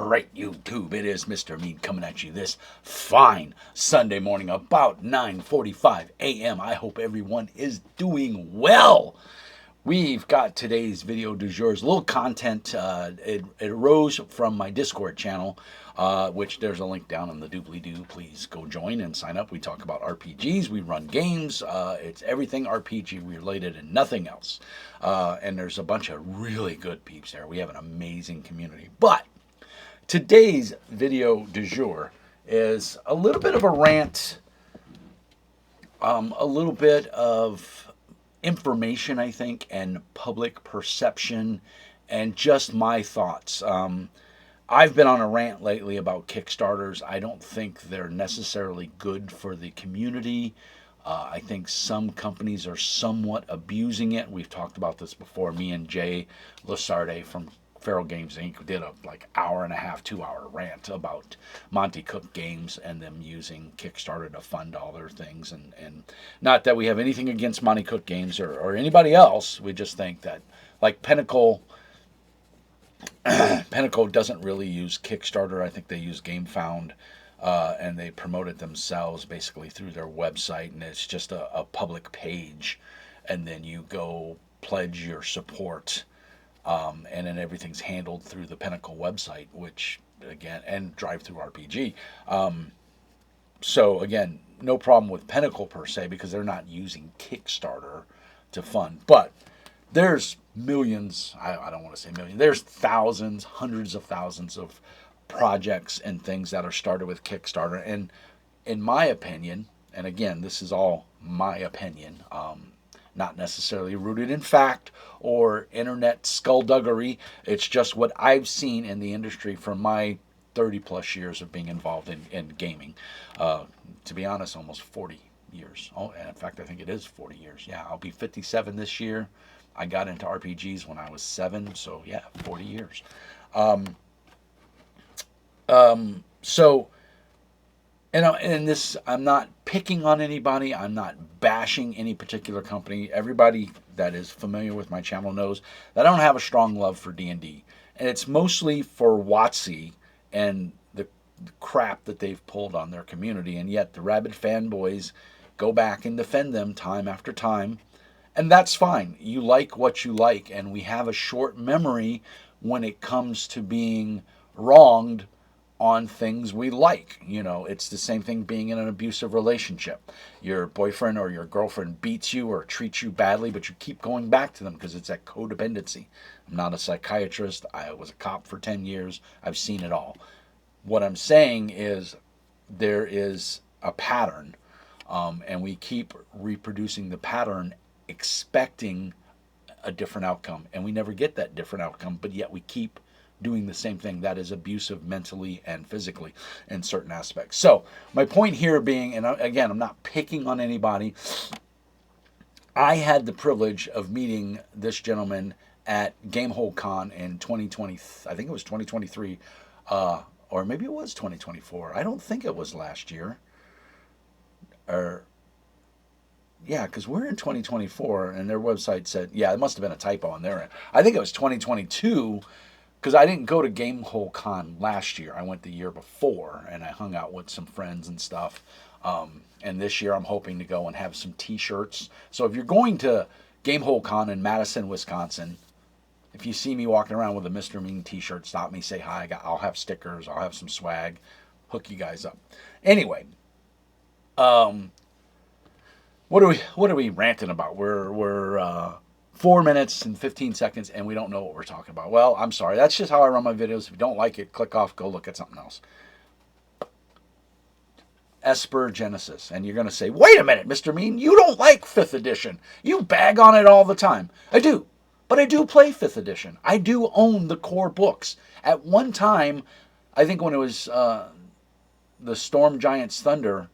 right, YouTube? It is Mr. Mean coming at you this fine Sunday morning about 9:45 a.m. I hope everyone is doing well. We've got today's video du jour. A little content. It arose from my Discord channel, which there's a link down in the doobly-doo. Please go join and sign up. We talk about RPGs. We run games. It's everything RPG related and nothing else. And there's a bunch of really good peeps there. We have an amazing community. But today's video du jour is a little bit of a rant, a little bit of information, I think, and public perception, and just my thoughts. I've been on a rant lately about Kickstarters. I don't think they're necessarily good for the community. I think some companies are somewhat abusing it. We've talked about this before. Me and Jay Lasarde from Feral Games Inc. did a hour and a half, 2-hour rant about Monty Cook Games and them using Kickstarter to fund all their things. And not that we have anything against Monty Cook Games or anybody else. We just think that, like, Pinnacle doesn't really use Kickstarter. I think they use GameFound, and they promote it themselves basically through their website, and it's just a public page, and then you go pledge your support. And then everything's handled through the Pinnacle website, which, again, and Drive-Thru RPG. So, again, no problem with Pinnacle per se, because they're not using Kickstarter to fund. But there's millions, I don't want to say millions, there's thousands, hundreds of thousands of projects and things that are started with Kickstarter. And in my opinion, and again, this is all my opinion, not necessarily rooted in fact or internet skullduggery. It's just what I've seen in the industry from my 30 plus years of being involved in gaming. To be honest, almost 40 years. Oh, and in fact, I think it is 40 years. Yeah, I'll be 57 this year. I got into RPGs when I was 7, so yeah, 40 years. So, and this, I'm not picking on anybody. I'm not bashing any particular company. Everybody that is familiar with my channel knows that I don't have a strong love for D&D. And it's mostly for WotC and the crap that they've pulled on their community. And yet the rabid fanboys go back and defend them time after time. And that's fine. You like what you like. And we have a short memory when it comes to being wronged on things we like. You know, it's the same thing being in an abusive relationship. Your boyfriend or your girlfriend beats you or treats you badly, but you keep going back to them because it's that codependency. I'm not a psychiatrist. I was a cop for 10 years. I've seen it all. What I'm saying is there is a pattern, and we keep reproducing the pattern expecting a different outcome, and we never get that different outcome, but yet we keep doing the same thing that is abusive mentally and physically in certain aspects. So my point here being, and again, I'm not picking on anybody. I had the privilege of meeting this gentleman at Gamehole Con in 2020. I think it was 2023, or maybe it was 2024. I don't think it was last year. Yeah, because we're in 2024, and their website said, yeah, it must have been a typo on their end. I think it was 2022. Because I didn't go to Gamehole Con last year. I went the year before, and I hung out with some friends and stuff. And this year I'm hoping to go and have some t-shirts. So if you're going to Gamehole Con in Madison, Wisconsin, if you see me walking around with a Mr. Mean t-shirt, stop me, say hi. I'll have stickers. I'll have some swag. Hook you guys up. Anyway, what are we ranting about? We're 4 minutes and 15 seconds, and we don't know what we're talking about. Well, I'm sorry. That's just how I run my videos. If you don't like it, click off, go look at something else. Esper Genesis. And you're going to say, wait a minute, Mr. Mean, you don't like 5th edition. You bag on it all the time. I do. But I do play 5th edition. I do own the core books. At one time, I think when it was the Storm Giant's Thunder,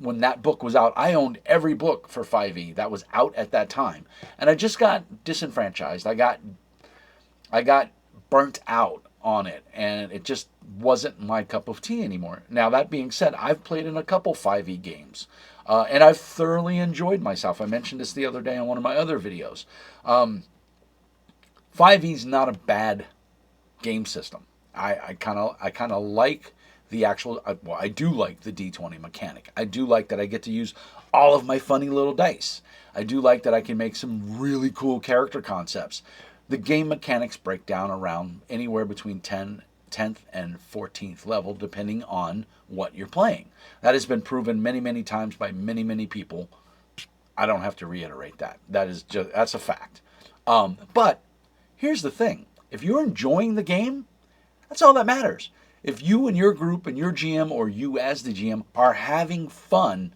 when that book was out, I owned every book for 5e that was out at that time. And I just got disenfranchised. I got burnt out on it, and it just wasn't my cup of tea anymore. Now, that being said, I've played in a couple 5e games, and I've thoroughly enjoyed myself. I mentioned this the other day on one of my other videos. 5e is not a bad game system. I kind of like the actual. Well, I do like the D20 mechanic. I do like that I get to use all of my funny little dice. I do like that I can make some really cool character concepts. The game mechanics break down around anywhere between 10th and 14th level, depending on what you're playing. That has been proven many, many times by many, many people. I don't have to reiterate that. That's a fact. But here's the thing: if you're enjoying the game, that's all that matters. If you and your group and your GM or you as the GM are having fun,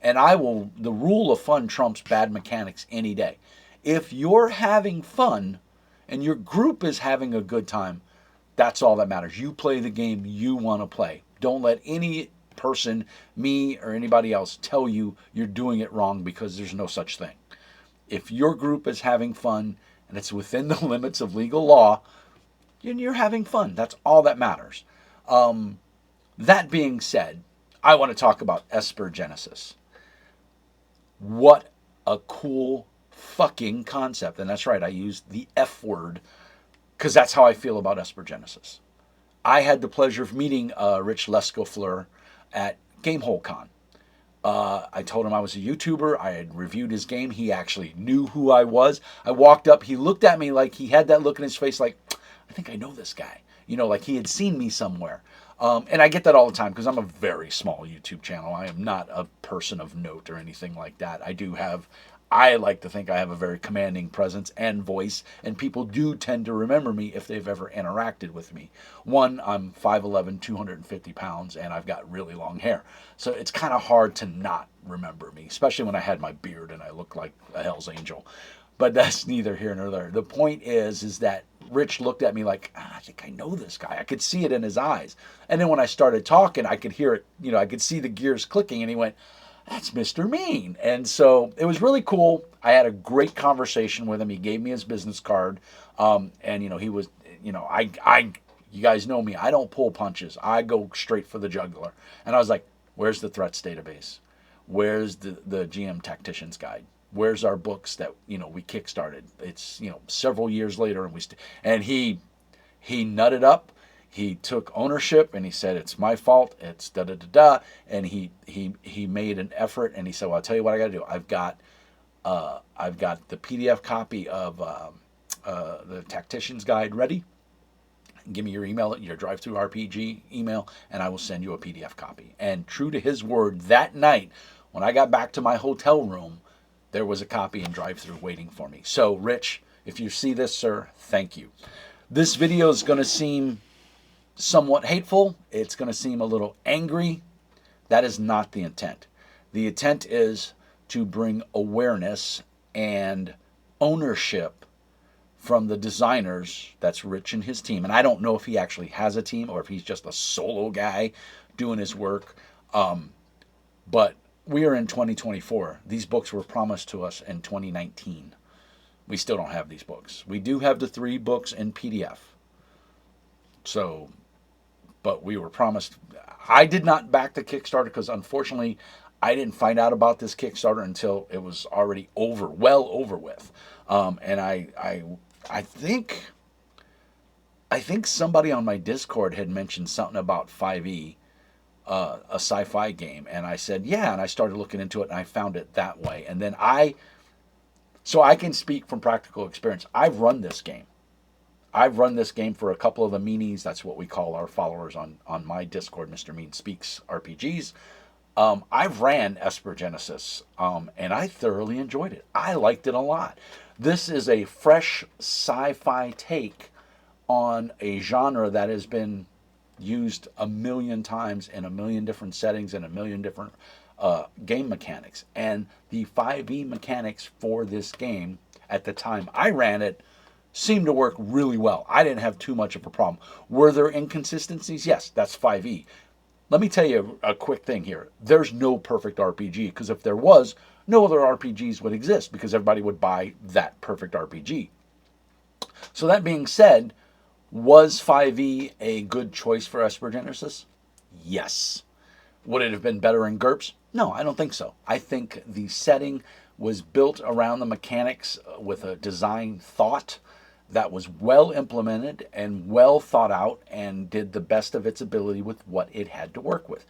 and the rule of fun trumps bad mechanics any day. If you're having fun and your group is having a good time, that's all that matters. You play the game you want to play. Don't let any person, me or anybody else, tell you you're doing it wrong, because there's no such thing. If your group is having fun and it's within the limits of legal law, you're having fun. That's all that matters. That being said, I want to talk about Esper Genesis. What a cool fucking concept. And that's right, I used the F word because that's how I feel about Esper Genesis. I had the pleasure of meeting Rich Lescofleur at GameholeCon. I told him I was a YouTuber. I had reviewed his game. He actually knew who I was. I walked up. He looked at me like he had that look in his face like, I think I know this guy. Like he had seen me somewhere. And I get that all the time because I'm a very small YouTube channel. I am not a person of note or anything like that. I like to think I have a very commanding presence and voice, and people do tend to remember me if they've ever interacted with me. One, I'm 5'11", 250 pounds, and I've got really long hair. So it's kind of hard to not remember me, especially when I had my beard and I looked like a Hell's Angel. But that's neither here nor there. The point is that Rich looked at me like, I think I know this guy. I could see it in his eyes. And then when I started talking, I could hear it, I could see the gears clicking, and he went, that's Mr. Mean. And so it was really cool. I had a great conversation with him. He gave me his business card. And he was, you guys know me. I don't pull punches. I go straight for the jugular. And I was like, where's the threats database? Where's the GM Tactician's Guide? Where's our books that, we kickstarted? It's, several years later, and he nutted up. He took ownership and he said, it's my fault. It's da da da da. And he made an effort, and he said, well, I'll tell you what I got to do. I've got the PDF copy of the Tactician's Guide ready. Give me your email, your drive-through RPG email, and I will send you a PDF copy. And true to his word, that night, when I got back to my hotel room, there was a copy in drive-through waiting for me. So, Rich, if you see this, sir, thank you. This video is going to seem somewhat hateful. It's going to seem a little angry. That is not the intent. The intent is to bring awareness and ownership from the designers. That's Rich and his team. And I don't know if he actually has a team or if he's just a solo guy doing his work. But we are in 2024. These books were promised to us in 2019. We still don't have these books. We do have the 3 books in PDF. So, but we were promised. I did not back the Kickstarter because unfortunately I didn't find out about this Kickstarter until it was already well over with. And I think somebody on my Discord had mentioned something about 5e, a sci-fi game, and I said yeah, and I started looking into it, and I found it that way. And then so I can speak from practical experience. I've run this game. I've run this game for a couple of the meanies. That's what we call our followers on my Discord, Mr. Mean Speaks RPGs. I've ran Esper Genesis, and I thoroughly enjoyed it. I liked it a lot. This is a fresh sci-fi take on a genre that has been used a million times in a million different settings and a million different game mechanics. And the 5e mechanics for this game, at the time I ran it, seemed to work really well. I didn't have too much of a problem. Were there inconsistencies? Yes, that's 5e. Let me tell you a quick thing here. There's no perfect RPG, because if there was, no other RPGs would exist, because everybody would buy that perfect RPG. So that being said, was 5e a good choice for Esper Genesis? Yes. Would it have been better in GURPS? No, I don't think so. I think the setting was built around the mechanics with a design thought that was well implemented and well thought out and did the best of its ability with what it had to work with.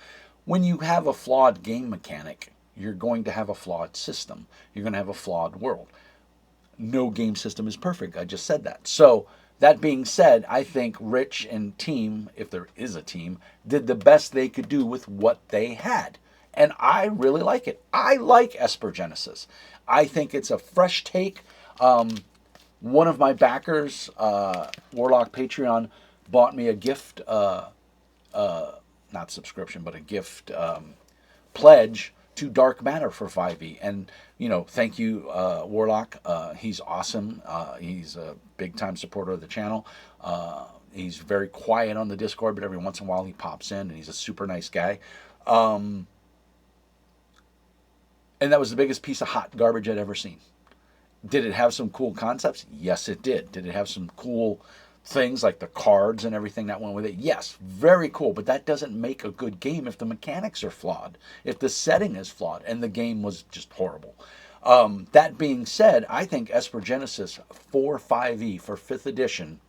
When you have a flawed game mechanic, you're going to have a flawed system. You're going to have a flawed world. No game system is perfect. I just said that. So, that being said, I think Rich and team, if there is a team, did the best they could do with what they had. And I really like it. I like Esper Genesis. I think it's a fresh take. One of my backers, Warlock Patreon, bought me a gift, not subscription, but a gift pledge to Dark Matter for 5e. And, thank you, Warlock. He's awesome. He's a big-time supporter of the channel. He's very quiet on the Discord, but every once in a while he pops in, and he's a super nice guy. And that was the biggest piece of hot garbage I'd ever seen. Did it have some cool concepts? Yes, it did. Did it have some cool things like the cards and everything that went with it? Yes, very cool. But that doesn't make a good game if the mechanics are flawed, if the setting is flawed, and the game was just horrible. That being said, I think Esper Genesis for 5e, for 5th edition,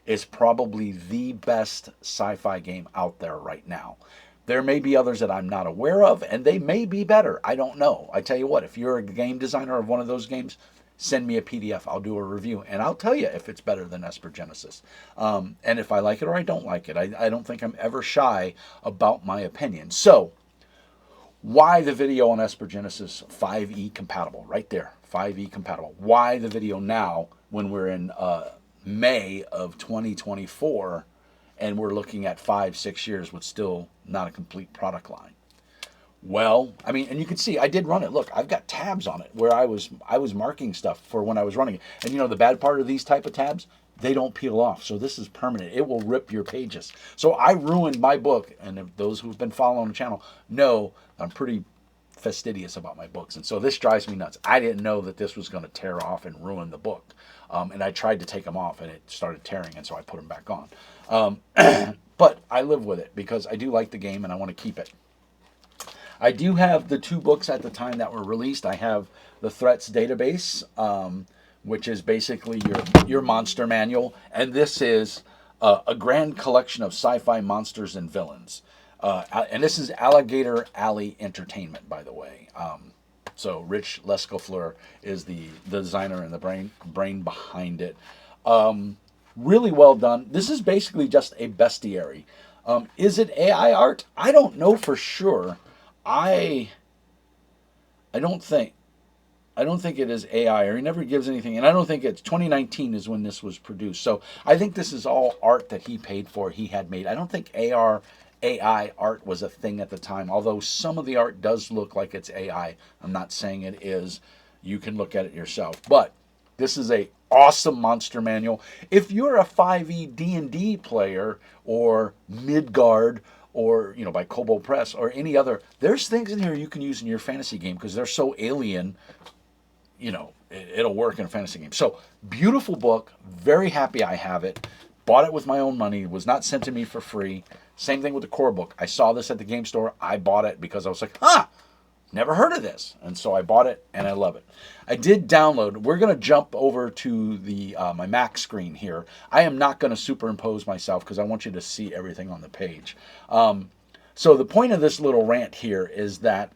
is probably the best sci-fi game out there right now. There may be others that I'm not aware of, and they may be better. I don't know. I tell you what, if you're a game designer of one of those games, send me a PDF. I'll do a review, and I'll tell you if it's better than Esper Genesis. And if I like it or I don't like it. I don't think I'm ever shy about my opinion. So, why the video on Esper Genesis 5e compatible? Right there, 5e compatible. Why the video now when we're in May of 2024 and we're looking at 5-6 years with still not a complete product line? Well, I mean, and you can see I did run it. Look, I've got tabs on it where I was marking stuff for when I was running it. And the bad part of these type of tabs, they don't peel off. So this is permanent. It will rip your pages. So I ruined my book, and if those who've been following the channel know I'm pretty fastidious about my books. And so this drives me nuts. I didn't know that this was going to tear off and ruin the book. And I tried to take them off, and it started tearing, and so I put them back on. But I live with it because I do like the game, and I want to keep it. I do have the 2 books at the time that were released. I have the Threats Database, which is basically your monster manual. And this is a grand collection of sci-fi monsters and villains. And this is Alligator Alley Entertainment, by the way. So Rich Lescoufleur is the designer and the brain behind it. Really well done. This is basically just a bestiary. Is it AI art? I don't know for sure. I don't think it is AI, or he never gives anything, and I don't think it's 2019 is when this was produced. So I think this is all art that he paid for, he had made. I don't think AI art was a thing at the time, although some of the art does look like it's AI. I'm not saying it is. You can look at it yourself. But this is a awesome monster manual. If you're a 5e D&D player or Midgard, or by Kobold Press or any other, there's things in here you can use in your fantasy game because they're so alien, it'll work in a fantasy game. So, beautiful book. Very happy I have it. Bought it with my own money. It was not sent to me for free. Same thing with the core book. I saw this at the game store. I bought it because I was like, never heard of this. And so I bought it, and I love it. I did download. We're going to jump over to the my Mac screen here. I am not going to superimpose myself because I want you to see everything on the page. So the point of this little rant here is that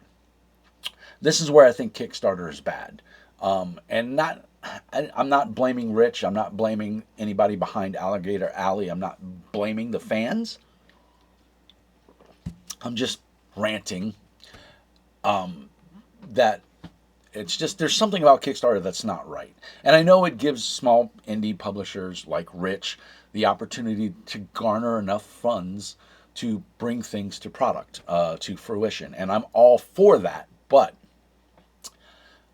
this is where I think Kickstarter is bad. I'm not blaming Rich. I'm not blaming anybody behind Alligator Alley. I'm not blaming the fans. I'm just ranting. That it's just, there's something about Kickstarter that's not right. And I know it gives small indie publishers like Rich the opportunity to garner enough funds to bring things to product, to fruition. And I'm all for that. But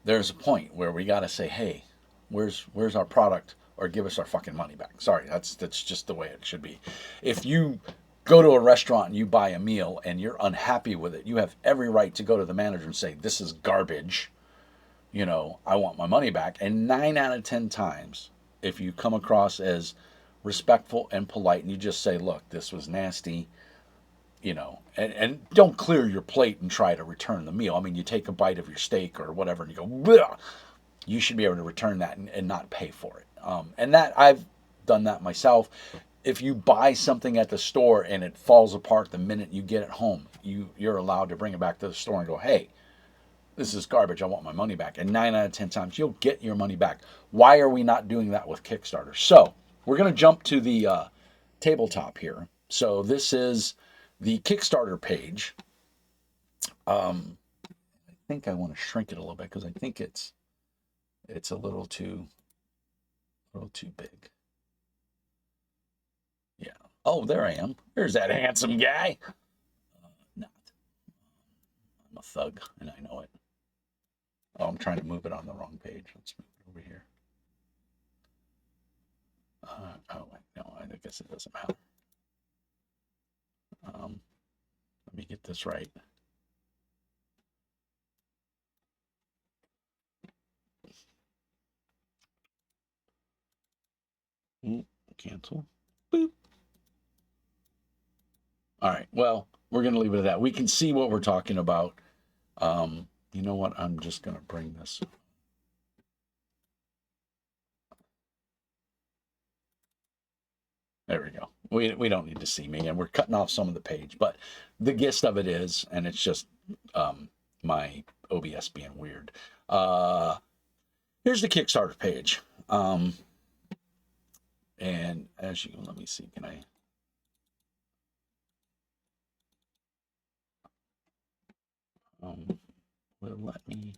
there's a point where we got to say, hey, where's our product, or give us our fucking money back. Sorry, that's just the way it should be. If you go to a restaurant and you buy a meal and you're unhappy with it, you have every right to go to the manager and say, this is garbage. I want my money back. And 9 out of 10 times, if you come across as respectful and polite and you just say, look, this was nasty, and don't clear your plate and try to return the meal. I mean, you take a bite of your steak or whatever and you go, bleh. you should be able to return that and not pay for it. And that I've done that myself. If you buy something at the store and it falls apart the minute you get it home, you're allowed to bring it back to the store and go, hey, this is garbage. I want my money back. And 9 out of 10 times, you'll get your money back. Why are we not doing that with Kickstarter? So we're going to jump to the tabletop here. So this is the Kickstarter page. I think I want to shrink it a little bit because I think it's a little too big. Yeah. Oh, there I am. There's that handsome guy. Not. I'm a thug, and I know it. Oh, I'm trying to move it on the wrong page. Let's move it over here. Oh, wait, no, I guess it doesn't matter. Let me get this right. Cancel. Boop. All right. Well, we're going to leave it at that. We can see what we're talking about. You know what? I'm just going to bring this. There we go. We don't need to see me, and we're cutting off some of the page, but the gist of it is, and it's just my OBS being weird. Here's the Kickstarter page. And as you let me see, can I? Will it let me?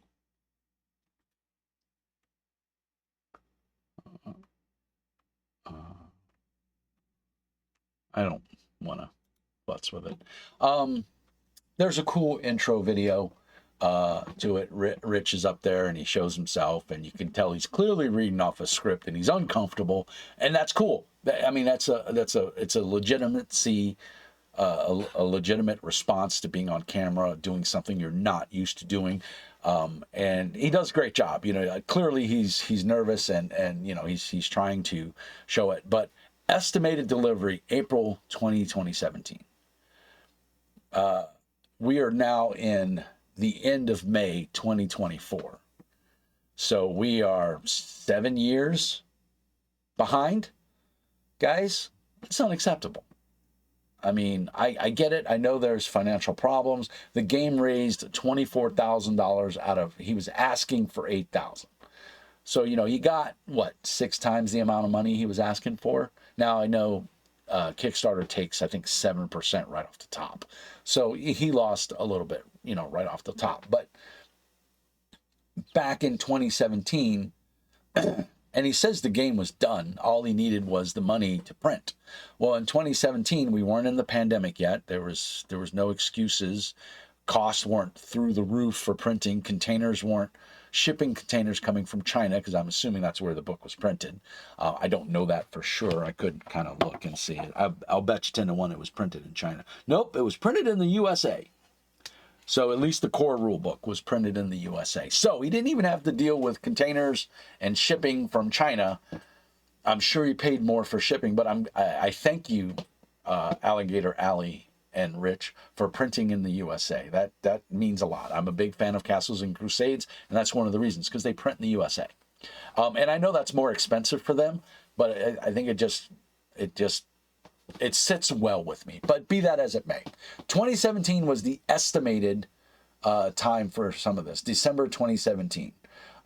I don't want to butts with it. There's a cool intro video to it. Rich is up there and he shows himself, and you can tell he's clearly reading off a script and he's uncomfortable, and that's cool. I mean, it's a legitimacy, a legitimate response to being on camera, doing something you're not used to doing. And he does a great job. You know, clearly he's nervous and you know, he's trying to show it. But estimated delivery April 2017. We are now in the end of May 2024. So we are 7 years behind, guys. It's unacceptable. I mean, I get it. I know there's financial problems. The game raised $24,000 out of, he was asking for $8,000. So, you know, he got, what, 6 times the amount of money he was asking for? Now, I know Kickstarter takes, I think, 7% right off the top. So he lost a little bit, you know, right off the top. But back in 2017, and he says the game was done. All he needed was the money to print. Well, in 2017, we weren't in the pandemic yet. There was no excuses. Costs weren't through the roof for printing. Containers weren't shipping containers coming from China, because I'm assuming that's where the book was printed. I don't know that for sure. I could kind of look and see it. I'll bet you 10 to 1 it was printed in China. Nope, it was printed in the USA. So at least the core rule book was printed in the USA. So he didn't even have to deal with containers and shipping from China. I'm sure he paid more for shipping, but I thank you, Alligator Alley and Rich, for printing in the USA. That means a lot. I'm a big fan of Castles and Crusades, and that's one of the reasons, because they print in the USA. And I know that's more expensive for them, but I think it sits well with me. But be that as it may, 2017 was the estimated time for some of this. December 2017.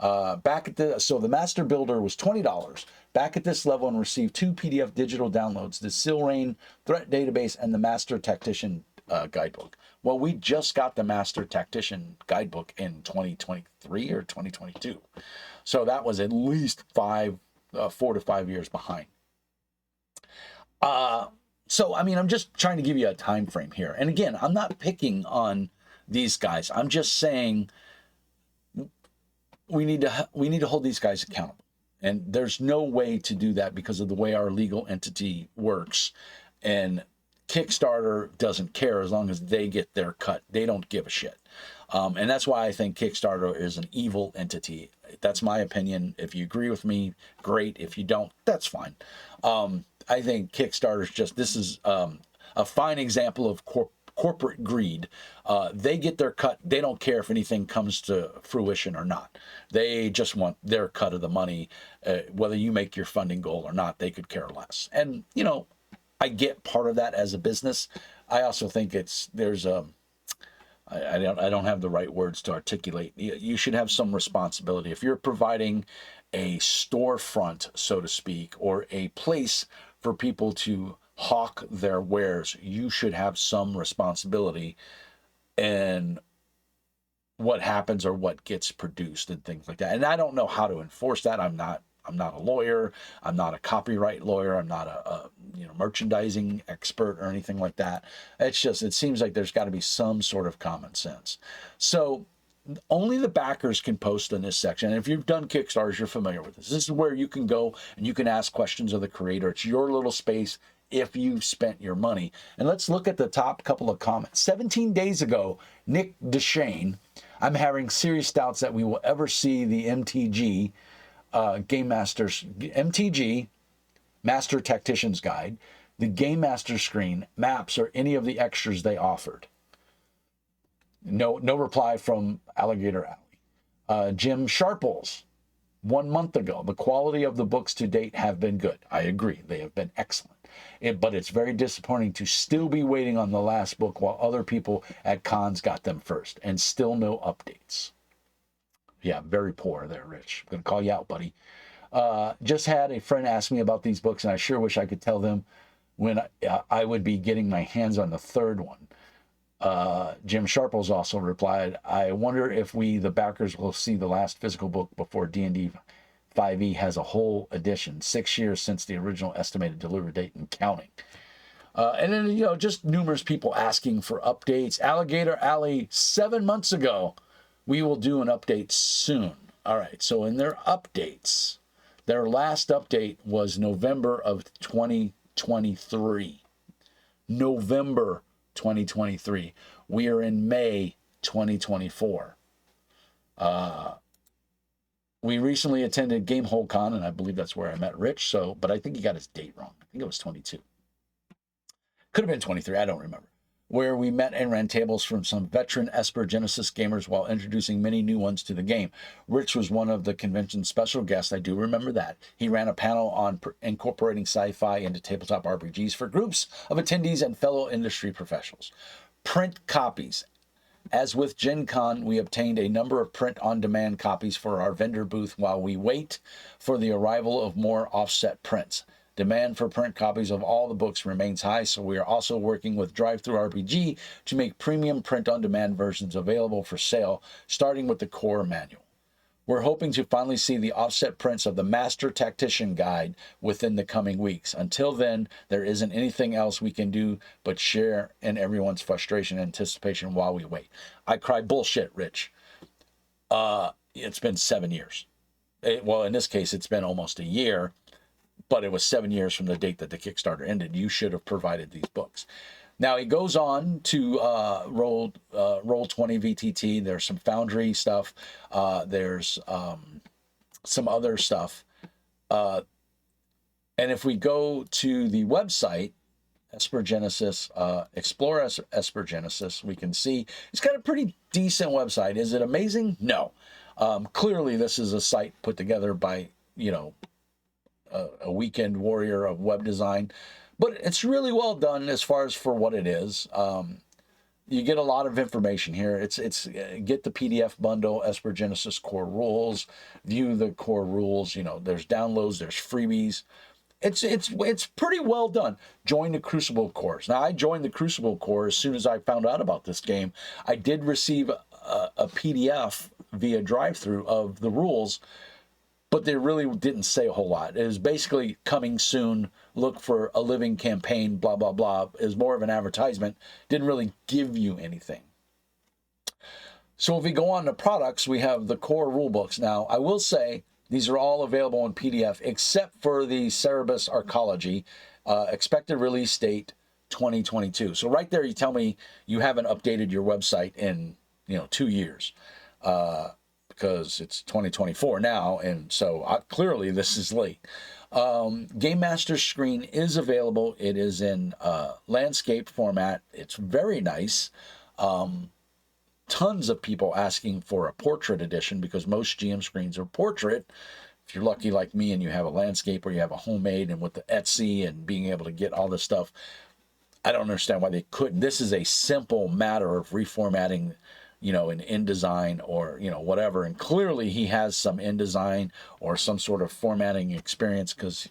So the Master Builder was $20. Back at this level, and received 2 PDF digital downloads: the Silrain Threat Database and the Master Tactician Guidebook. Well, we just got the Master Tactician Guidebook in 2023 or 2022. So that was at least 4 to 5 years behind. So, I mean, I'm just trying to give you a time frame here. And again, I'm not picking on these guys. I'm just saying we need to hold these guys accountable. And there's no way to do that because of the way our legal entity works. And Kickstarter doesn't care as long as they get their cut. They don't give a shit. And that's why I think Kickstarter is an evil entity. That's my opinion. If you agree with me, great. If you don't, that's fine. I think Kickstarter is this is a fine example of corporate greed. They get their cut. They don't care if anything comes to fruition or not. They just want their cut of the money. Whether you make your funding goal or not, they could care less. And, you know, I get part of that as a business. I also think there's a, I don't have the right words to articulate. You should have some responsibility. If you're providing a storefront, so to speak, or a place for people to hawk their wares, you should have some responsibility in what happens or what gets produced and things like that. And I don't know how to enforce that. I'm not a lawyer. I'm not a copyright lawyer. I'm not a merchandising expert or anything like that. It's just, it seems like there's got to be some sort of common sense. So only the backers can post in this section. And if you've done Kickstarters, you're familiar with this. This is where you can go and you can ask questions of the creator. It's your little space if you've spent your money. And let's look at the top couple of comments. 17 days ago, Nick Deshane, I'm having serious doubts that we will ever see the MTG Game Master's MTG Master Tactician's Guide, the Game Master screen, maps, or any of the extras they offered. No reply from Alligator Alley. Jim Sharples, 1 month ago, the quality of the books to date have been good. I agree, they have been excellent. But it's very disappointing to still be waiting on the last book while other people at cons got them first, and still no updates. Yeah, very poor there, Rich. I'm going to call you out, buddy. Just had a friend ask me about these books, and I sure wish I could tell them when I would be getting my hands on the third one. Jim Sharples also replied, I wonder if we, the backers, will see the last physical book before D&D 5e has a whole edition, 6 years since the original estimated delivery date and counting. And then, just numerous people asking for updates. Alligator Alley, 7 months ago. We will do an update soon. All right, so in their updates, their last update was November of 2023. November 2023. We are in May 2024. We recently attended Gamehole Con, and I believe that's where I met Rich, but I think he got his date wrong. I think it was 22. Could have been 23, I don't remember. Where we met and ran tables from some veteran Esper Genesis gamers while introducing many new ones to the game. Rich was one of the convention's special guests. I do remember that. He ran a panel on incorporating sci-fi into tabletop RPGs for groups of attendees and fellow industry professionals. Print copies. As with Gen Con, we obtained a number of print-on-demand copies for our vendor booth while we wait for the arrival of more offset prints. Demand for print copies of all the books remains high, so we are also working with DriveThruRPG to make premium print-on-demand versions available for sale, starting with the core manual. We're hoping to finally see the offset prints of the Master Tactician Guide within the coming weeks. Until then, there isn't anything else we can do but share in everyone's frustration and anticipation while we wait. I cry bullshit, Rich. It's been 7 years. Well, in this case, it's been almost a year. But it was 7 years from the date that the Kickstarter ended. You should have provided these books. Now, he goes on to Roll20 VTT. There's some Foundry stuff. There's some other stuff. And if we go to the website, Esper Genesis, explore Esper Genesis, we can see it's got a pretty decent website. Is it amazing? No. Clearly, this is a site put together by, a weekend warrior of web design, but it's really well done as far as for what it is. You get a lot of information here. It's get the PDF bundle, Esper Genesis core rules, view the core rules. There's downloads, there's freebies. It's pretty well done. Join the Crucible course. Now, I joined the Crucible course as soon as I found out about this game. I did receive a PDF via drive-through of the rules, but they really didn't say a whole lot. It was basically coming soon, look for a living campaign, blah, blah, blah. It was more of an advertisement. Didn't really give you anything. So if we go on to products, we have the core rule books. Now, I will say these are all available in PDF except for the Cerebus Arcology, expected release date 2022. So right there, you tell me you haven't updated your website in 2 years. Because it's 2024 now, and so clearly this is late. Game Master screen is available. It is in landscape format. It's very nice. Tons of people asking for a portrait edition because most GM screens are portrait. If you're lucky like me and you have a landscape or you have a homemade, and with the Etsy and being able to get all this stuff, I don't understand why they couldn't. This is a simple matter of reformatting, in InDesign or, whatever. And clearly he has some InDesign or some sort of formatting experience because,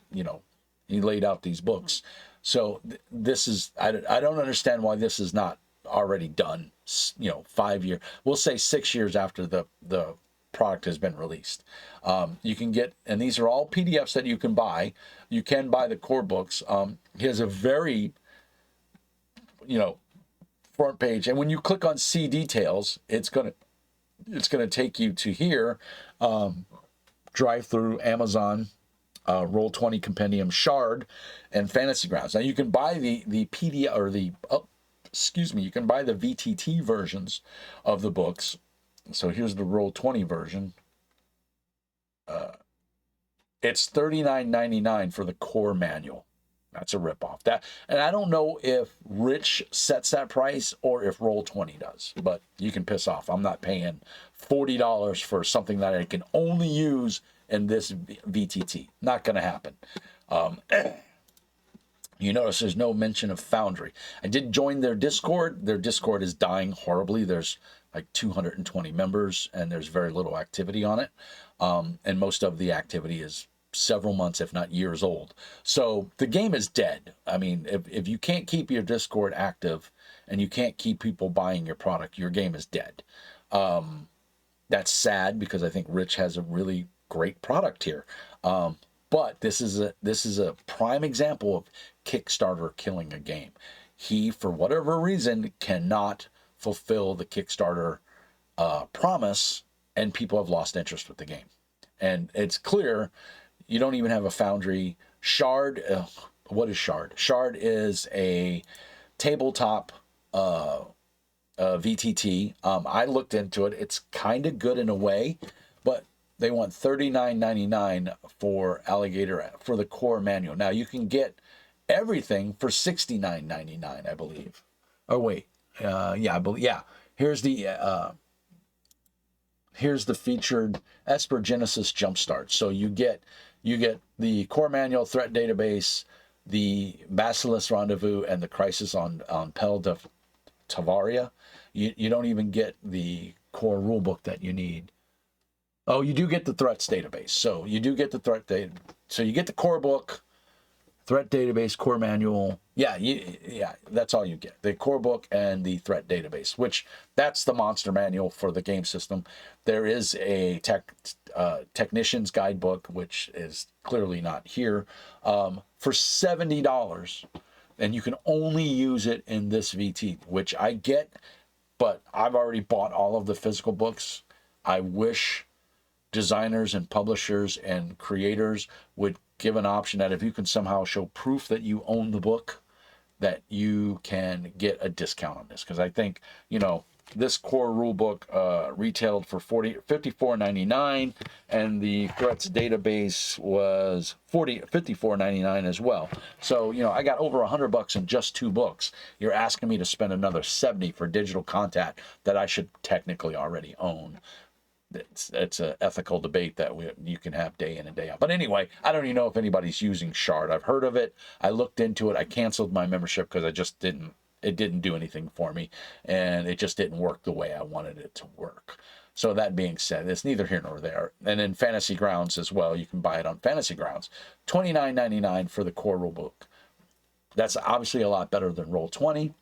he laid out these books. So this is, I don't understand why this is not already done, 5 years, we'll say 6 years after the product has been released. You can get, and these are all PDFs that you can buy. You can buy the core books. He has a very, front page, and when you click on see details, it's gonna take you to here. Drive through Amazon, Roll20 Compendium, Shard, and Fantasy Grounds. Now you can buy the PDF or you can buy the VTT versions of the books. So here's the Roll20 version. It's $39.99 for the core manual. That's a ripoff. And I don't know if Rich sets that price or if Roll20 does, but you can piss off. I'm not paying $40 for something that I can only use in this VTT. Not going to happen. You notice there's no mention of Foundry. I did join their Discord. Their Discord is dying horribly. There's like 220 members, and there's very little activity on it. And most of the activity is several months, if not years old. So the game is dead. I mean, if you can't keep your Discord active and you can't keep people buying your product, your game is dead. That's sad because I think Rich has a really great product here. But this is a prime example of Kickstarter killing a game. He, for whatever reason, cannot fulfill the Kickstarter promise, and people have lost interest with the game. And it's clear you don't even have a Foundry. Shard, what is Shard? Shard is a tabletop VTT. I looked into it. It's kind of good in a way, but they want $39.99 for Alligator for the core manual. Now you can get everything for $69.99, I believe. Oh wait, I believe. Here's the featured Esper Genesis Jumpstart. So you get the core manual, threat database, the Basilisk Rendezvous, and the Crisis on Pel de Tavaria. You don't even get the core rulebook that you need. Oh, you do get the threats database. So you do get the threat data. So you get the core book, threat database, core manual. Yeah, that's all you get. The core book and the threat database, which that's the monster manual for the game system. There is a technician's guidebook, which is clearly not here, for $70. And you can only use it in this VT, which I get, but I've already bought all of the physical books. I wish designers and publishers and creators would give an option that if you can somehow show proof that you own the book, that you can get a discount on this. Because I think, this core rule book retailed for $54.99, and the threats database was $54.99 as well. So, I got over $100 in just 2 books. You're asking me to spend another $70 for digital content that I should technically already own. It's an ethical debate that you can have day in and day out. But anyway, I don't even know if anybody's using Shard. I've heard of it. I looked into it. I canceled my membership because it didn't do anything for me, and it just didn't work the way I wanted it to work. So that being said, it's neither here nor there. And in Fantasy Grounds as well, you can buy it on Fantasy Grounds. $29.99 for the core rulebook. That's obviously a lot better than Roll20.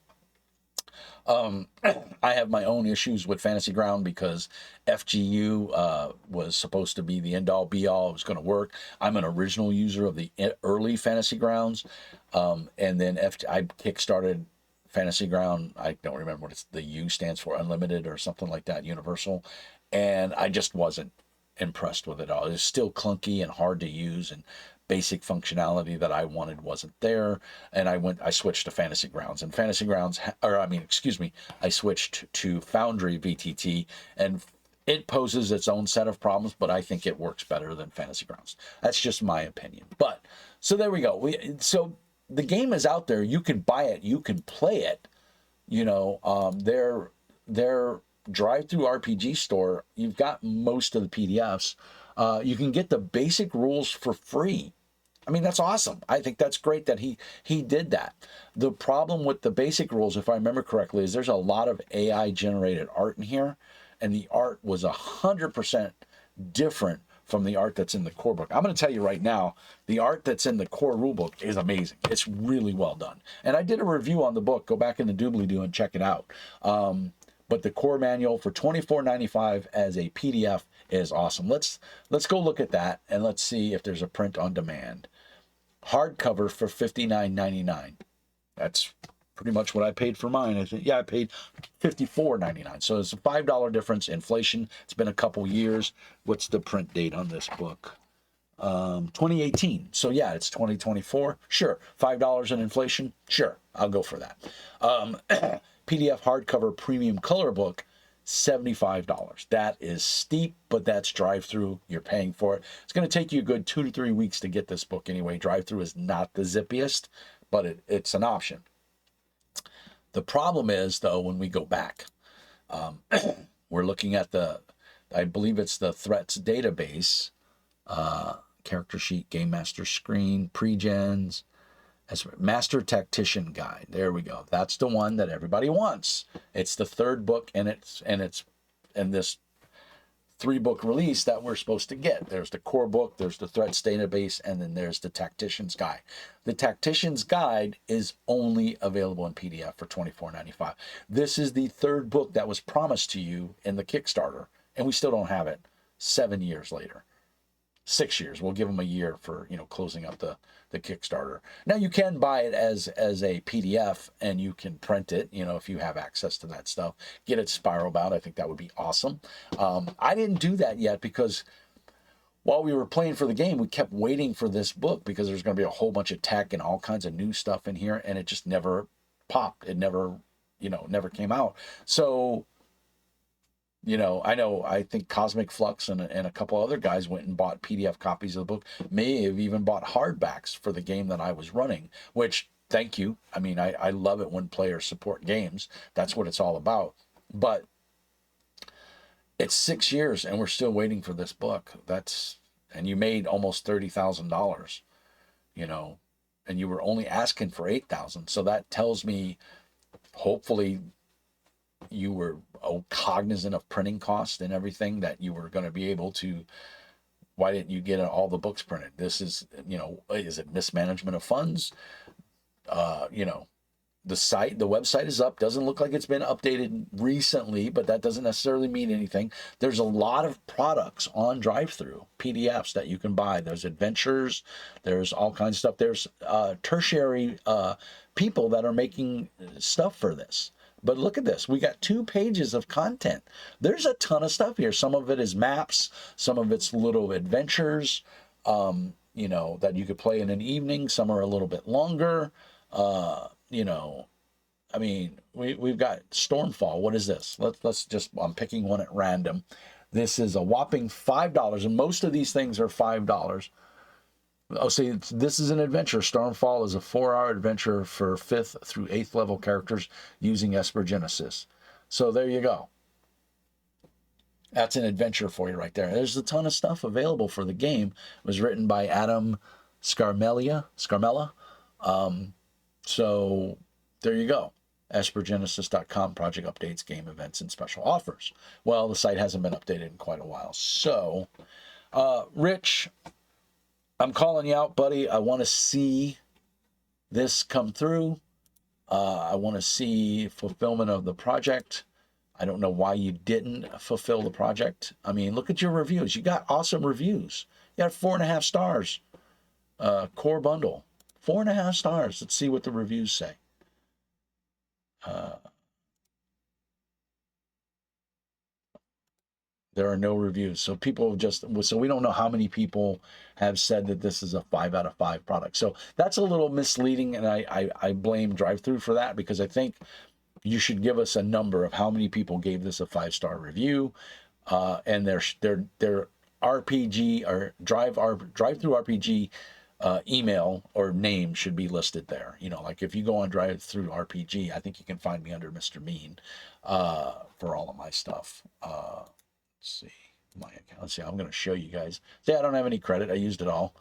I have my own issues with Fantasy Ground because FGU was supposed to be the end-all be-all. It was going to work. I'm an original user of the early Fantasy Grounds, and then I kickstarted Fantasy Ground. I don't remember what the U stands for, Unlimited or something like that, Universal, and I just wasn't impressed with it all. It was still clunky and hard to use, and basic functionality that I wanted wasn't there. And I switched to Fantasy Grounds, and I switched to Foundry VTT, and it poses its own set of problems, but I think it works better than Fantasy Grounds. That's just my opinion. But so there we go. So the game is out there. You can buy it. You can play it. You know, their drive-through RPG store. You've got most of the PDFs. You can get the basic rules for free. I mean, that's awesome. I think that's great that he did that. The problem with the basic rules, if I remember correctly, is there's a lot of AI generated art in here, and the art was 100% different from the art that's in the core book. I'm going to tell you right now, the art that's in the core rulebook is amazing. It's really well done. And I did a review on the book. Go back in the doobly-doo and check it out. But the core manual for $24.95 as a PDF is awesome. Let's go look at that, and let's see if there's a print on demand. Hardcover for $59.99. That's pretty much what I paid for mine. I think, yeah, I paid $54.99. So it's a $5 difference. Inflation. It's been a couple years. What's the print date on this book? 2018. So yeah, it's 2024. Sure. $5 in inflation. Sure. I'll go for that. PDF hardcover premium color book, $75. That is steep, but that's drive-through. You're paying for it. It's going to take you a good 2 to 3 weeks to get this book anyway. Drive-through is not the zippiest, but it's an option. The problem is, though, when we go back, we're looking at I believe it's the threats database, character sheet, game master screen, pre-gens, as Master Tactician Guide. There we go. That's the one that everybody wants. It's the third book, and it's this 3-book release that we're supposed to get. There's the core book, there's the threats database, and then there's the Tactician's Guide. The Tactician's Guide is only available in PDF for $24.95. This is the third book that was promised to you in the Kickstarter, and we still don't have it 7 years later. 6 years. We'll give them a year for, closing up the Kickstarter. Now you can buy it as a PDF, and you can print it, if you have access to that stuff. Get it spiral bound. I think that would be awesome. I didn't do that yet because while we were playing for the game, we kept waiting for this book because there's going to be a whole bunch of tech and all kinds of new stuff in here, and it just never popped. It never came out. So I think Cosmic Flux and a couple other guys went and bought PDF copies of the book, may have even bought hardbacks for the game that I was running, which, thank you. I mean, I love it when players support games. That's what it's all about. But it's 6 years and we're still waiting for this book. And you made almost $30,000, and you were only asking for $8,000. So that tells me, hopefully, you were cognizant of printing costs and everything, that you were going to be able to. Why didn't you get all the books printed? This is, is it mismanagement of funds? The website is up. Doesn't look like it's been updated recently, but that doesn't necessarily mean anything. There's a lot of products on drive-through, PDFs that you can buy. There's adventures. There's all kinds of stuff. There's tertiary people that are making stuff for this. But look at this. We got 2 pages of content. There's a ton of stuff here. Some of it is maps. Some of it's little adventures, that you could play in an evening. Some are a little bit longer. I mean, we've got Stormfall. What is this? I'm picking one at random. This is a whopping $5, and most of these things are $5. Oh, see, this is an adventure. Stormfall is a 4-hour adventure for 5th through 8th level characters using Esper Genesis. So there you go. That's an adventure for you right there. There's a ton of stuff available for the game. It was written by Adam Scarmella. So there you go. EsperGenesis.com, project updates, game events, and special offers. Well, the site hasn't been updated in quite a while. So, Rich, I'm calling you out, buddy. I want to see this come through. I want to see fulfillment of the project. I don't know why you didn't fulfill the project. I mean, look at your reviews. You got awesome reviews. You got 4.5 stars. Core bundle. 4.5 stars. Let's see what the reviews say. There are no reviews. So we don't know how many people have said that this is a 5 out of 5 product. So that's a little misleading, and I blame drive-through for that, because I think you should give us a number of how many people gave this a 5-star review. And their RPG or drive through RPG email or name should be listed there. You know, like if you go on drive through RPG, I think you can find me under Mr. Mean for all of my stuff. Let's see my account. Let's see, I'm going to show you guys. See, I don't have any credit. I used it all.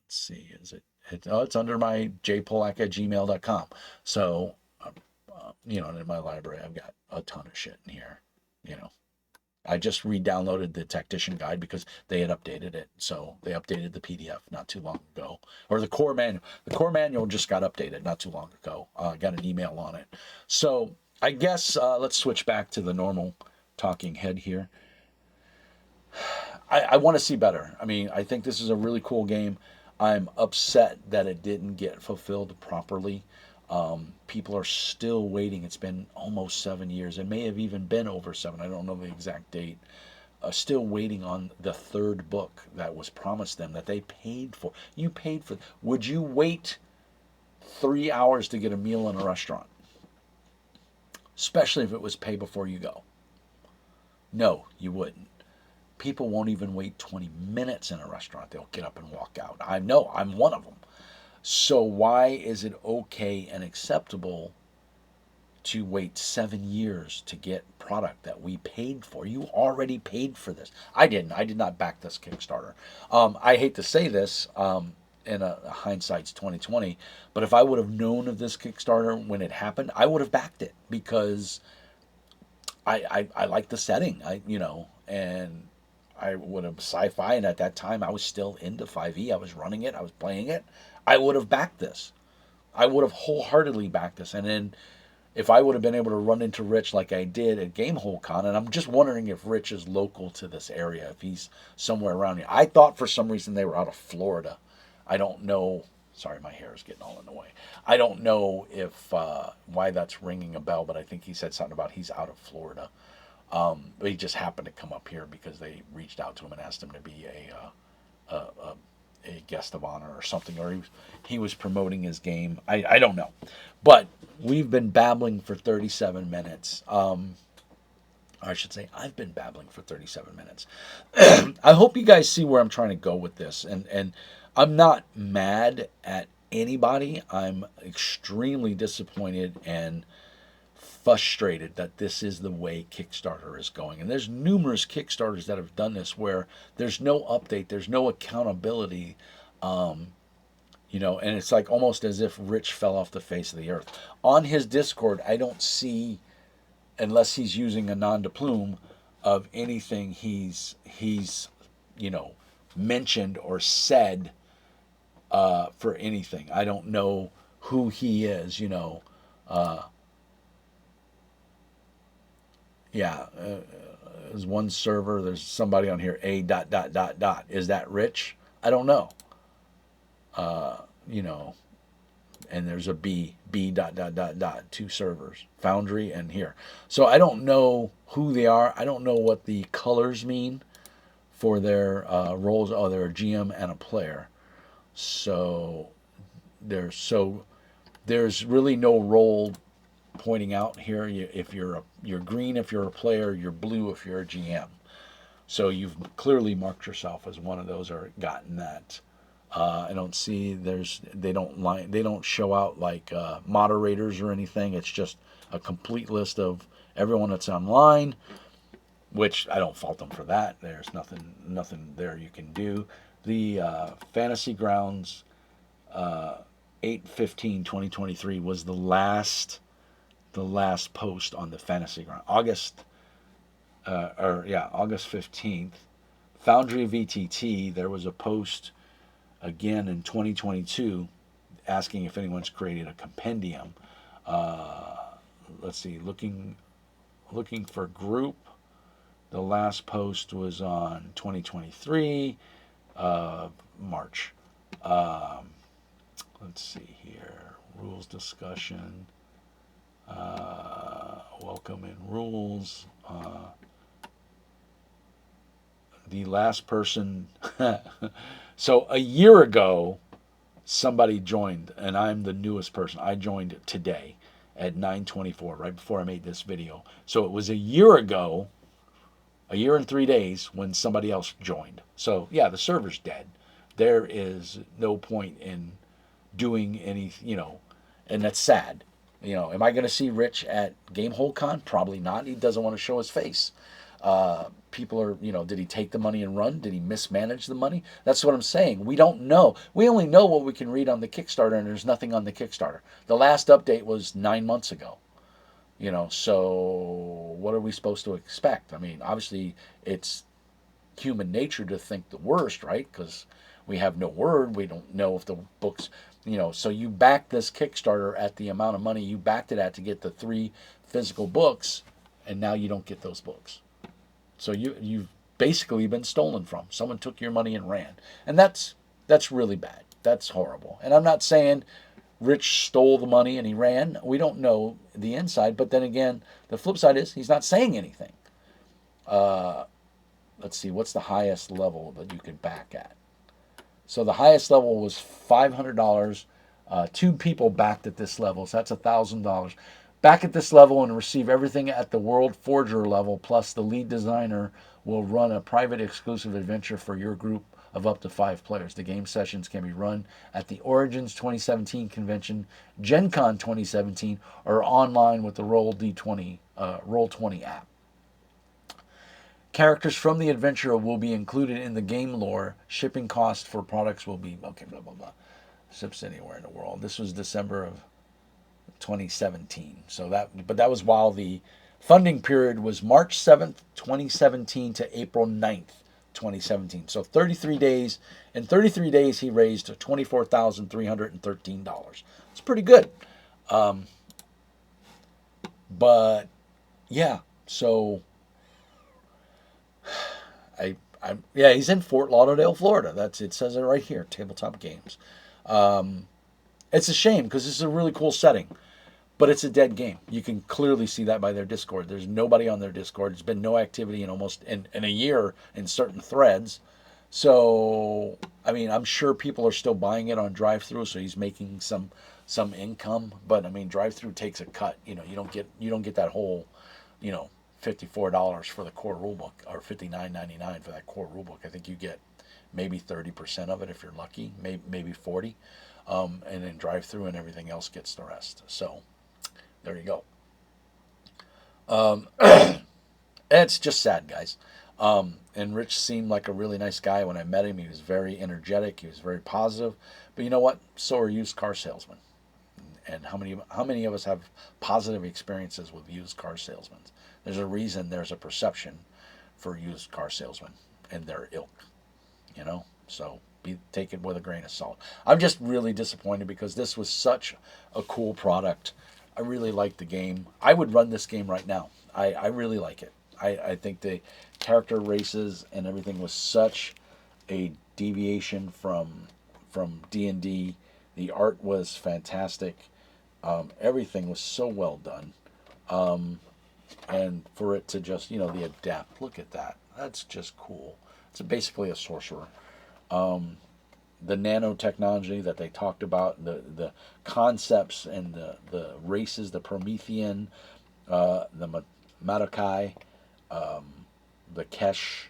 Let's see, is it? Oh, it's under my jpolak@gmail.com. So, you know, in my library, I've got a ton of shit in here. You know, I just re-downloaded the Tactician Guide because they had updated it. So they updated the PDF not too long ago, or the core manual. The core manual just got updated not too long ago. I got an email on it. So I guess let's switch back to the normal talking head here. I want to see better. I mean, I think this is a really cool game. I'm upset that it didn't get fulfilled properly. People are still waiting. It's been almost 7 years. It may have even been over 7. I don't know the exact date. Still waiting on the third book that was promised them that they paid for. You paid for. Would you wait 3 hours to get a meal in a restaurant? Especially if it was pay before you go. No, you wouldn't. People won't even wait 20 minutes in a restaurant. They'll get up and walk out. I know, I'm one of them. So why is it okay and acceptable to wait 7 years to get product that we paid for? You already paid for this. I didn't. I did not back this Kickstarter. I hate to say this, in a hindsight's 2020, but if I would have known of this Kickstarter when it happened, I would have backed it because I like the setting. And I would have sci-fi, and at that time I was still into 5e. I was running it. I was playing it. I would have backed this. I would have wholeheartedly backed this. And then if I would have been able to run into Rich like I did at Gamehole Con, and I'm just wondering if Rich is local to this area, if he's somewhere around here. I thought for some reason they were out of Florida. I don't know. Sorry, my hair is getting all in the way. I don't know if why that's ringing a bell, but I think he said something about he's out of Florida. But he just happened to come up here because they reached out to him and asked him to be a guest of honor or something, or he was promoting his game. I don't know. But we've been babbling for 37 minutes. I should say I've been babbling for 37 minutes. I hope you guys see where I'm trying to go with this. And I'm not mad at anybody. I'm extremely disappointed and frustrated that this is the way Kickstarter is going. And there's numerous Kickstarters that have done this where there's no update, there's no accountability, and it's like almost as if Rich fell off the face of the earth. On his Discord, I don't see, unless he's using a nom de plume, of anything he's mentioned or said for anything. I don't know who he is, Yeah, there's one server. There's somebody on here. A dot dot dot dot. Is that Rich? I don't know. Uh, you know, and there's a B dot dot dot dot. Two servers, Foundry and here. So I don't know who they are. I don't know what the colors mean for their roles. Oh, they're a GM and a player. So there's really no role pointing out here. If you're green if you're a player, you're blue if you're a GM. So you've clearly marked yourself as one of those or gotten that. I don't see they don't show out like moderators or anything. It's just a complete list of everyone that's online, which I don't fault them for that. There's nothing there you can do. The Fantasy Grounds 8/15/2023 was the last post on the Fantasy Ground. August 15th. Foundry VTT, there was a post again in 2022 asking if anyone's created a compendium. Let's see, looking for group. The last post was on 2023 March. Let's see here, rules discussion. Welcome in rules. The last person. So a year ago, somebody joined, and I'm the newest person. I joined today, at 9:24, right before I made this video. So it was a year ago, a year and 3 days, when somebody else joined. So yeah, the server's dead. There is no point in doing any, and that's sad. Am I going to see Rich at GameholeCon? Probably not. He doesn't want to show his face. People are, did he take the money and run? Did he mismanage the money? That's what I'm saying. We don't know. We only know what we can read on the Kickstarter, and there's nothing on the Kickstarter. The last update was 9 months ago. So what are we supposed to expect? I mean, obviously, it's human nature to think the worst, right? Because we have no word. We don't know if the books, so you backed this Kickstarter at the amount of money you backed it at to get the 3 physical books, and now you don't get those books. So you've basically been stolen from. Someone took your money and ran. And that's really bad. That's horrible. And I'm not saying Rich stole the money and he ran. We don't know the inside. But then again, the flip side is he's not saying anything. Let's see, what's the highest level that you could back at? So the highest level was $500. 2 people backed at this level, so that's $1,000. Back at this level and receive everything at the World Forger level, plus the lead designer will run a private exclusive adventure for your group of up to 5 players. The game sessions can be run at the Origins 2017 convention, Gen Con 2017, or online with the Roll20 app. Characters from the adventure will be included in the game lore. Shipping costs for products will be, okay, blah, blah, blah. Ships anywhere in the world. This was December of 2017. But that was while the funding period was March 7th, 2017 to April 9th, 2017. So 33 days. In 33 days, he raised $24,313. It's pretty good. But yeah, so he's in Fort Lauderdale, Florida. It says it right here, Tabletop Games. It's a shame because this is a really cool setting, but it's a dead game. You can clearly see that by their Discord. There's nobody on their Discord. There's been no activity in a year in certain threads. So, I mean, I'm sure people are still buying it on drive-through, so he's making some income. But I mean, drive-through takes a cut. You don't get that whole, $54 for the core rulebook, or $59.99 for that core rulebook. I think you get maybe 30% of it if you're lucky, maybe 40, and then drive-through and everything else gets the rest. So there you go. It's just sad, guys. And Rich seemed like a really nice guy when I met him. He was very energetic. He was very positive. But you know what? So are used car salesmen. And how many of us have positive experiences with used car salesmen? There's a reason there's a perception for used car salesmen and their ilk. So take it with a grain of salt. I'm just really disappointed because this was such a cool product. I really like the game. I would run this game right now. I really like it. I think the character races and everything was such a deviation from D&D. The art was fantastic. Everything was so well done. And for it to just, the adept, look at that. That's just cool. It's basically a sorcerer. The nanotechnology that they talked about, the concepts and the races, the Promethean, the Matakai, the Kesh,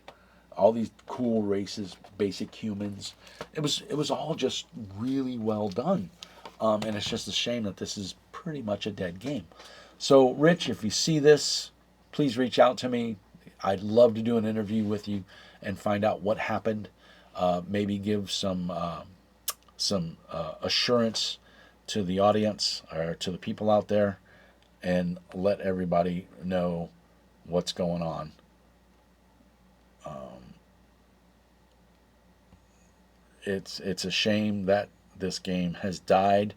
all these cool races, basic humans. It was all just really well done. And it's just a shame that this is pretty much a dead game. So, Rich, if you see this, please reach out to me. I'd love to do an interview with you and find out what happened. Maybe give some assurance to the audience or to the people out there, and let everybody know what's going on. It's a shame that this game has died,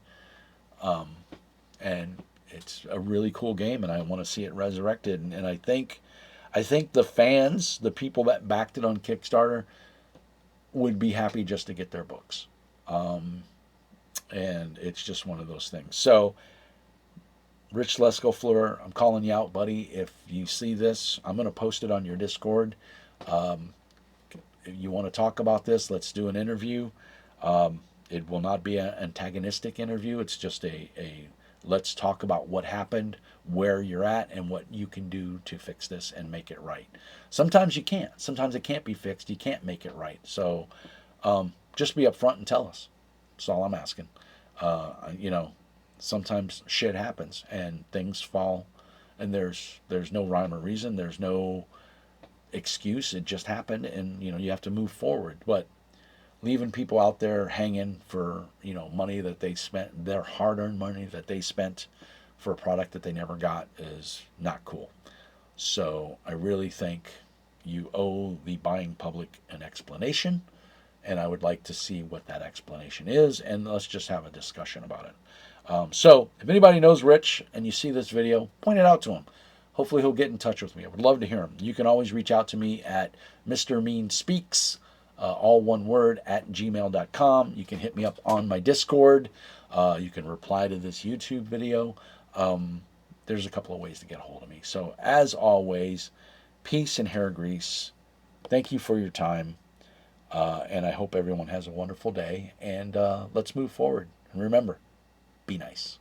and it's a really cool game, and I want to see it resurrected. And I think the fans, the people that backed it on Kickstarter, would be happy just to get their books. And it's just one of those things. So, Rich Lescofleur, I'm calling you out, buddy. If you see this, I'm going to post it on your Discord. If you want to talk about this, let's do an interview. It will not be an antagonistic interview. It's just a let's talk about what happened, where you're at, and what you can do to fix this and make it right. Sometimes you can't. Sometimes it can't be fixed. You can't make it right. So just be upfront and tell us. That's all I'm asking. You know, sometimes shit happens and things fall, and there's no rhyme or reason. There's no excuse. It just happened, and you know you have to move forward. But leaving people out there hanging for money that they spent, their hard-earned money that they spent for a product that they never got, is not cool. So I really think you owe the buying public an explanation, and I would like to see what that explanation is, and let's just have a discussion about it. So if anybody knows Rich and you see this video, point it out to him. Hopefully he'll get in touch with me. I would love to hear him. You can always reach out to me at Mr. Mean Speaks, all one word, at gmail.com. You can hit me up on my Discord. You can reply to this YouTube video. There's a couple of ways to get a hold of me. So as always, peace and hair grease. Thank you for your time. And I hope everyone has a wonderful day. And let's move forward. And remember, be nice.